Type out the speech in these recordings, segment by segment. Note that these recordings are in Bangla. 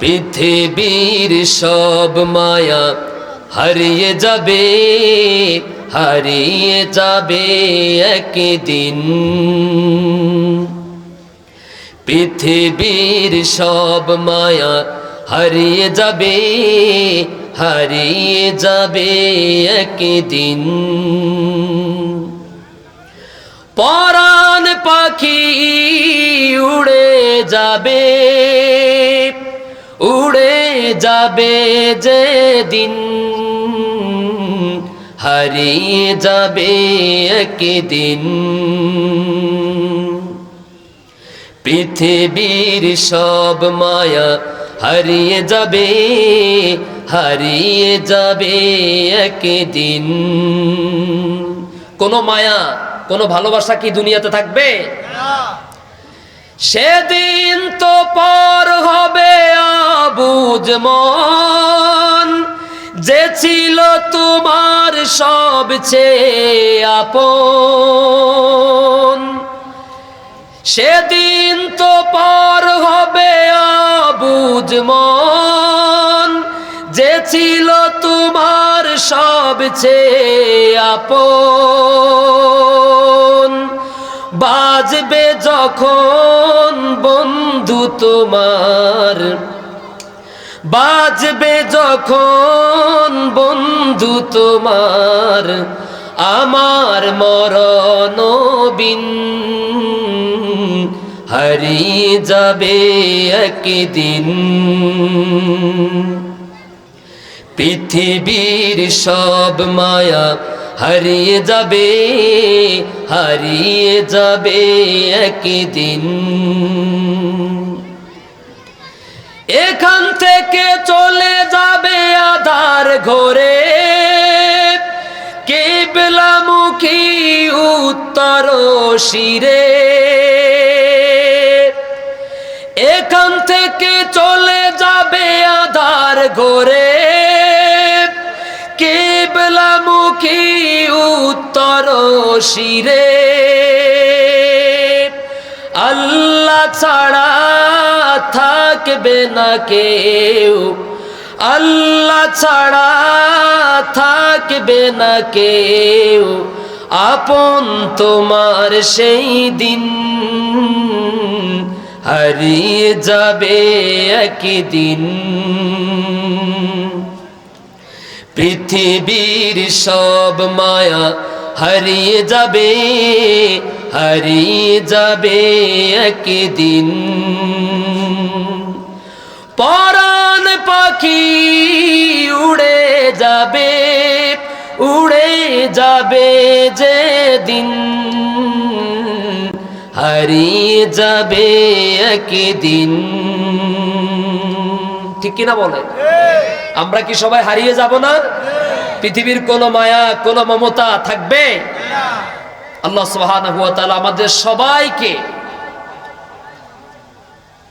পৃথিবীর সব মায়া হারিয়ে যাবে একদিন। পৃথিবীর সব মায়া হারিয়ে যাবে একদিন। পরাণ পাখি উড়ে যাবে যেদিন, হারিয়ে যাবে একদিন। পৃথিবীর সব মায়া হারিয়ে যাবে একদিন। কোন মায়া কোন ভালোবাসা কি দুনিয়াতে থাকবে? সেদিন তো পর হবে অবুঝ মন, যে ছিল তোমার সবচেয়ে আপন। সেদিন তো পর হবে অবুঝ মন, যে ছিল তোমার সবচেয়ে আপন। বাজবে যখন বন্ধু তোমার, বাজবে যখন বন্ধু তোমার, আমার মরণ বিন, হারিয়ে যাবে একদিন। পৃথিবীর সব মায়া হারিয়ে যাবে একদিন। এখান থেকে চলে যাবে আধার ঘরে, কিবলামুখী উত্তর শিরে। এখান থেকে চলে যাবে আধার ঘরে, কিবলামুখী উত্তর শিরে। আল্লাহ ছাড়া থাকবে না কেউ, আল্লাহ ছাড়া থাকবে না কেউ, আপন তোমার সেই দিন, হারিয়ে যাবে একদিন। পৃথিবীর সব মায়া হারিয়ে যাবে একদিন। পরাণ পাখি উড়ে যাবে যেদিন, হারিয়ে যাবে একদিন। ঠিক কিনা বলে? আমরা কি সবাই হারিয়ে যাব না? পৃথিবীর কোন মায়া কোন মমতা থাকবে? আল্লাহ সুবহানাহু ওয়া তাআলা আমাদের সবাইকে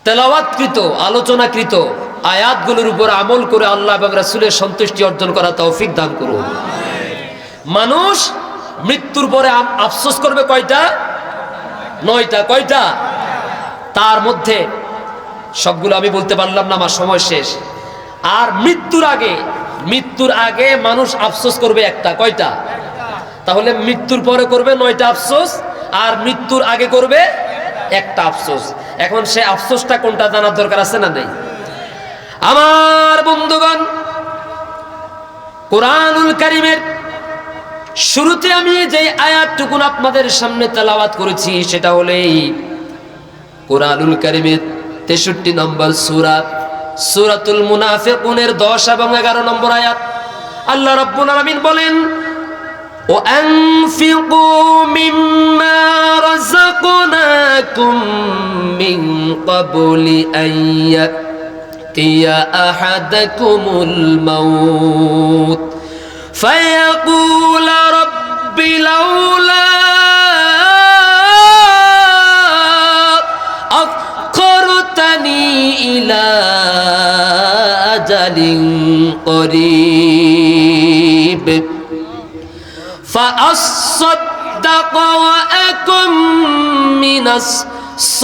তেলাওয়াতকৃত আলোচনাকৃত আয়াতগুলোর উপর আমল করে আল্লাহ এবং রাসূলের সন্তুষ্টি অর্জন করা তৌফিক দান করুন। মানুষ মৃত্যুর পরে আফসোস করবে কয়টা? 9টা। কয়টা? তার মধ্যে সবগুলো আমি বলতে পারলাম না, আমার সময় শেষ। আর মৃত্যুর আগে মানুষ আফসোস করবে একটা। কয়টা? তাহলে মৃত্যুর পরে করবে 9টা আফসোস, আর মৃত্যুর আগে করবে একটা আফসোস। এখন সে আফসোসটা কোনটা জানার দরকার আছে না নাই? আমার বন্ধুগণ, কুরআনুল কারীমের শুরুতে আমি যে আয়াতটুকুন আপনাদের সামনে তেলাওয়াত করেছি সেটা হলো এই কুরআনুল কারীমের 63 নম্বর সূরা, সূরাতুল মুনাফিকুনের 10 এবং 11 নম্বর আয়াত। আল্লাহ রাব্বুল আলামিন বলেন, وأنفقوا مما رزقناكم من قبل أن يأتي أحدكم الموت فيقول رب لولا أخرتني إلى أجل قريب فأصدق وأكن من الصالحين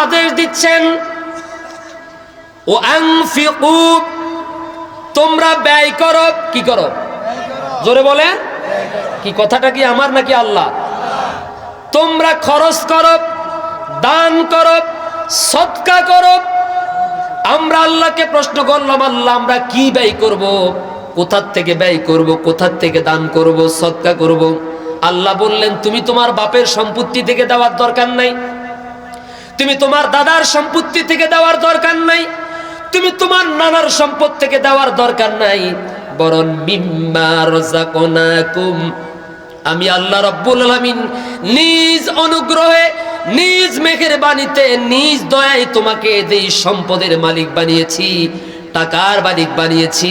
আদেশ দিচ্ছেন, ও আনফিকু, তোমরা ব্যয় করো। কি করো? জোরে বলে। কি কথাটা কি আমার নাকি আল্লাহ? তোমরা খরচ করো, দান করো, সদকা করো। আমরা আল্লাহকে প্রশ্ন করলাম, আল্লাহ আমরা কি ব্যয় করব, কোথা থেকে ব্যয় করব, কোথা থেকে দান করব, সদকা করব? আল্লাহ বললেন, তুমি তোমার বাপের সম্পত্তি থেকে দেওয়ার দরকার নাই, তুমি তোমার দাদার সম্পত্তি থেকে দেওয়ার দরকার নাই, তুমি তোমার নানার সম্পদ থেকে দেওয়ার দরকার নাই, বরং মিম্মা রাযাকনাকুম, আমি আল্লাহ রাব্বুল আলামিন নিজ অনুগ্রহে, নিজ মেহেরবানিতে, নিজ দয়ায় তোমাকে যেই সম্পদের মালিক বানিয়েছি, টাকার মালিক বানিয়েছি,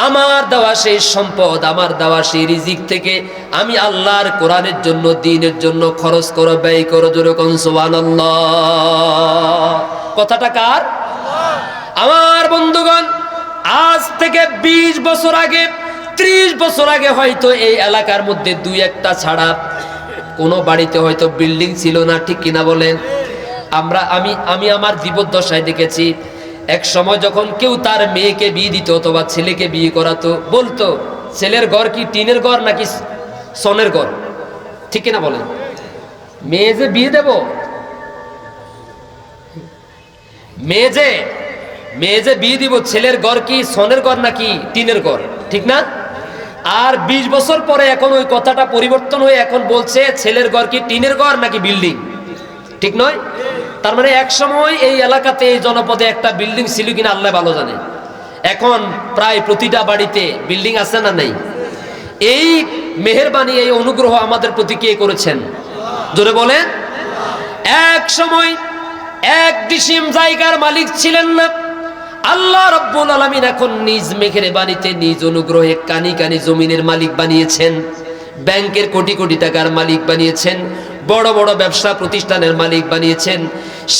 আমার দেওয়া সেই সম্পদ, আমার দেওয়া সেই রিজিক থেকে আমি আল্লাহর কোরআনের জন্য, দ্বীনের জন্য খরচ করো, ব্যয় করো। জোরে কোন সুবহানাল্লাহ। কথাটা কার? আমার বন্ধুগণ, আজ থেকে 20 বছর আগে, 30 বছর আগে হয়তো এই এলাকার মধ্যে দুই একটা ছাড়া কোনো বাড়িতে হয়তো বিল্ডিং ছিল না, ঠিক কিনা বলেন? আমি আমার জীবদ্দশায় দেখেছি, এক সময় যখন কেউ তার মেয়েকে বিয়ে দিত অথবা ছেলেকে বিয়ে করাতো, বলতো ছেলের ঘর কি টিনের ঘর নাকি সনের ঘর, ঠিক কিনা বলেন? মেয়ে যে বিয়ে দেব, মেয়ে যে বিয়ে দিব, ছেলের ঘর কি সনের ঘর নাকি টিনের ঘর, ঠিক না? আর 20 বছর পরে এখন ওই কথাটা পরিবর্তন হয়ে এখন বলছে ছেলের ঘর কি টিনের ঘর নাকি বিল্ডিং, ঠিক নয়? তার মানে এক সময় এই এলাকাতে, এই জনপদে একটা বিল্ডিং ছিল কিনা আল্লাহ ভালো জানে। এখন প্রায় প্রতিটা বাড়িতে বিল্ডিং আছে না নাই? এই মেহেরবানি, এই অনুগ্রহ আমাদের প্রতি কে করেছেন? জোরে বলেন। এক সময় এক ডিসিম জায়গার মালিক ছিলেন না আল্লাহ রাব্বুল আলামিন, এখন নিজ মেহেরবানিতে, নিজ অনুগ্রহে কানি কানি জমিনের মালিক বানিয়েছেন, ব্যাংকের কোটি কোটি টাকার মালিক বানিয়েছেন, বড় বড় ব্যবসা প্রতিষ্ঠানের মালিক বানিয়েছেন।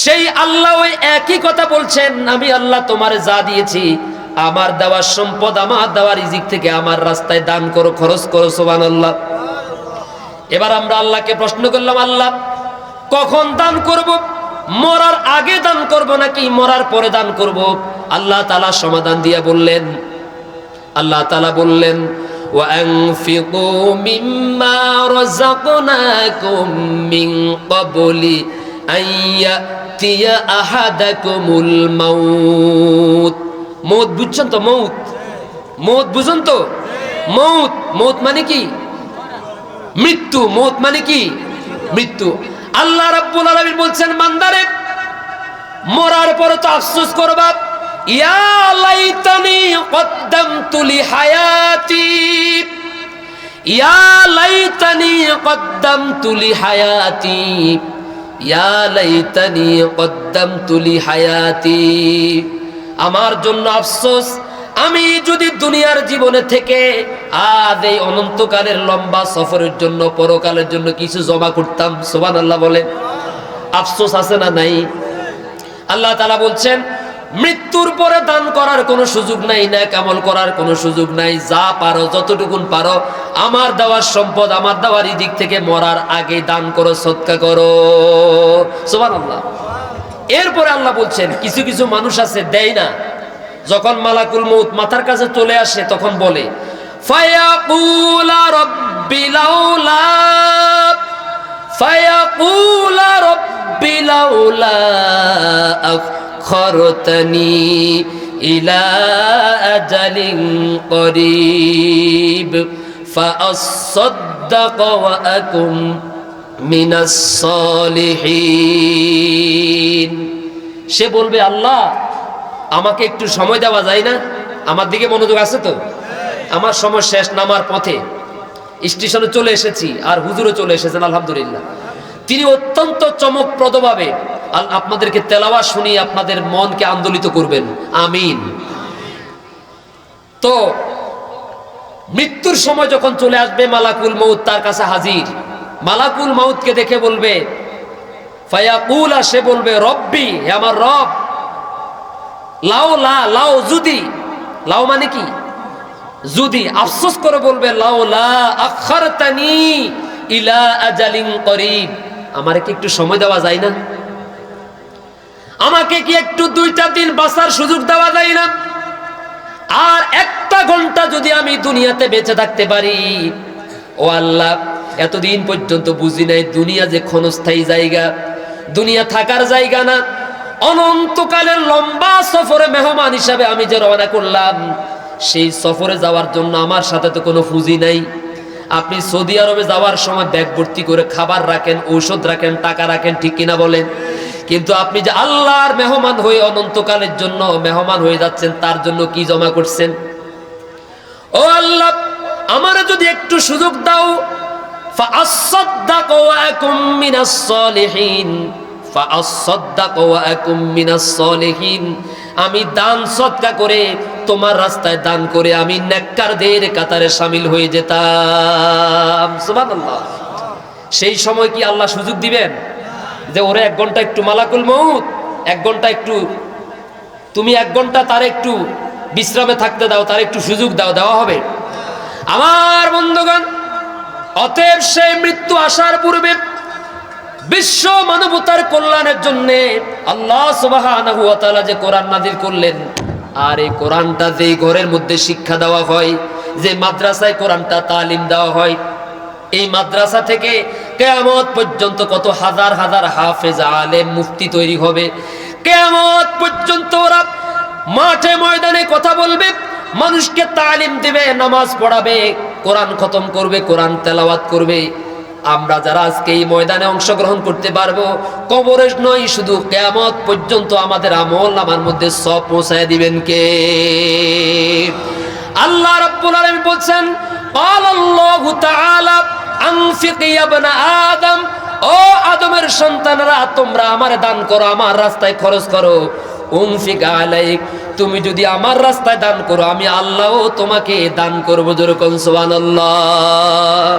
সেই আল্লাহ ওই একই কথা বলছেন, আমি আল্লাহ তোমার যা দিয়েছি, আমার দেওয়ার সম্পদ, আমার দেওয়ার রিজিক থেকে আমার রাস্তায় দান করো, খরচ করো। সুবহানাল্লাহ। এবার আমরা আল্লাহকে প্রশ্ন করলাম, আল্লাহ কখন দান করব? মরার আগে দান করব নাকি মরার পরে দান করব? আল্লাহ তাআলা সমাধান দিয়ে বললেন, আল্লাহ তাআলা বললেন, وأنفقوا مما رزقناكم من قبل أن يأتي أحدكم الموت। মৌত বুঝছেন তো? মৌত বুঝুন তো? মৌত মানে কি? মৃত্যু। মৌত মানে কি? মৃত্যু। আল্লাহ রাব্বুল আলামিন বলছেন, বান্দারে মরার পরে তো আফসোস করবা, ইয়া লাইতানি কদ্দামতু লিহায়াতি, ইয়া লাইতানি কদ্দামতু লিহায়াতি, ইয়া লাইতানি কদ্দামতু লিহায়াতি। আমার জন্য আফসোস, আমি যদি দুনিয়ার জীবনে থেকে আজ এই অনন্তকালের লম্বা সফরের জন্য, পরকালের জন্য কিছু জমা করতাম। সুবহানাল্লাহ বলে। আফসোস আছে না নাই? আল্লাহ তাআলা বলছেন, মৃত্যুর পরে দান করার কোনো সুযোগ নাই, নেক আমল করার কোনো সুযোগ নাই। যা পারো, যতটুকুন পারো, আমার দেওয়ার সম্পদ, আমার দেওয়ার দিক থেকে মরার আগে দান করো, সদকা করো। সুবহানাল্লাহ। এরপরে আল্লাহ বলছেন, কিছু কিছু মানুষ আছে দেয় না, যখন মালাকুল মউত মাথার কাছে চলে আসে তখন বলে, ফায়াকুলা রাব্বি লাউলা, ফায়াকুলা রাব্বি লাউলা আখরতনি ইলা আজালিন করিব ফাআসাদদাক ওয়া আকুম মিনাস সালিহিন। সে বলবে, আল্লাহ আমাকে একটু সময় দেওয়া যায় না? আমার দিকে মনোযোগ আছে তো? আমার সময় শেষ, নামার পথে স্টেশনে চলে এসেছি, আর হুজুরও চলে এসেছেন আলহামদুলিল্লাহ। তিনি অত্যন্ত চমকপ্রদভাবে আপনাদেরকে তেলাওয়াত শুনিয়ে আপনাদের মনকে আন্দোলিত করবেন। আমিন। তো মৃত্যুর সময় যখন চলে আসবে, মালাকুল মউত তার কাছে হাজির। মালাকুল মউতকে দেখে বলবে, ফায়াকুলা, সে বলবে, রব্বি, হে আমার রব, লাউলা, লাও যদি, লাও মানে কি? যদি। আফসোস করে বলবে, লাউলা আখারতানি ইলা আজালিন করিব, আমারে কি একটু সময় দেওয়া যায় না? আমাকে কি একটু 2টা দিন বাঁচার সুযোগ দেওয়া যায় না? আর 1টা ঘন্টা যদি আমি দুনিয়াতে বেঁচে থাকতে পারি, ও আল্লাহ, এতদিন পর্যন্ত বুঝি নাই দুনিয়া যে ক্ষণস্থায়ী জায়গা, দুনিয়া থাকার জায়গা না। অনন্তকালের লম্বা সফরে মেহমান হিসাবে আমি যে রওনা করলাম, সেই সফরে যাওয়ার জন্য আমার সাথে তো কোনো পুঁজি নাই। আপনি সৌদি আরবে যাওয়ার সময় ব্যাগ ভর্তি করে খাবার রাখেন, ঔষধ রাখেন, টাকা রাখেন, ঠিক কিনা বলেন? কিন্তু আপনি যে আল্লাহর মেহমান হয়ে অনন্তকালের জন্য মেহমান হয়ে যাচ্ছেন, তার জন্য কি জমা করছেন? ও আল্লাহ, আমারে যদি একটু সুযোগ দাও, ফাআসসাদদাক ওয়া আকুম মিনাস সলিহিন, ফাআসসাদদাক ওয়া আকুম মিনাস সলিহিন, আমি দান সদকা করে তোমার রাস্তায় দান করে আমি নেককারদের কাতারে শামিল হয়ে যেতাম। সুবহানাল্লাহ। সেই সময় কি আল্লাহ সুযোগ দিবেন যে ওরে 1 ঘন্টা একটু মালাকুল মউত, 1 ঘন্টা একটু তুমি 1 ঘন্টা তার একটু বিশ্রামে থাকতে দাও, তার একটু সুযোগ দাও? দেওয়া হবে? আমার বন্ধুগণ, অতএব সেই মৃত্যু আসার পূর্বে বিশ্ব মানবতার কল্যাণের জন্য আল্লাহ সুবহানাহু ওয়া তাআলা যে কোরআন নাযিল করলেন, আর এই কোরআনটা যেই ঘরের মধ্যে শিক্ষা দেওয়া হয়, যে মাদ্রাসায় কোরআনটা তালিম দেওয়া হয়, এই মাদ্রাসা থেকে কিয়ামত পর্যন্ত কত হাজার হাজার হাফেজ, আলেম, মুফতি তৈরি হবে। কিয়ামত পর্যন্ত ওরা মাঠে ময়দানে কথা বলবে, মানুষকে তালিম দেবে, নামাজ পড়াবে, কোরআন খতম করবে, কোরআন তেলাওয়াত করবে। আমরা যারা আজকে এই ময়দানে অংশগ্রহণ করতে পারবো, কবরে নয়, শুধু কিয়ামত পর্যন্ত আমাদের আমল আমার মধ্যে সব পৌঁছায় দিবেন কে? আল্লাহ রাব্বুল আলামিন বলছেন, ক্বালাল্লাহু তাআলা আনফিক ইয়া ইবনা আদম, ও আদমের সন্তানরা, তোমরা আমারে দান করো, আমার রাস্তায় খরচ করো। উনফিক আলাইক, তুমি যদি আমার রাস্তায় দান করো, আমি আল্লাহও তোমাকে দান করবো। যেরকম সুবহানাল্লাহ।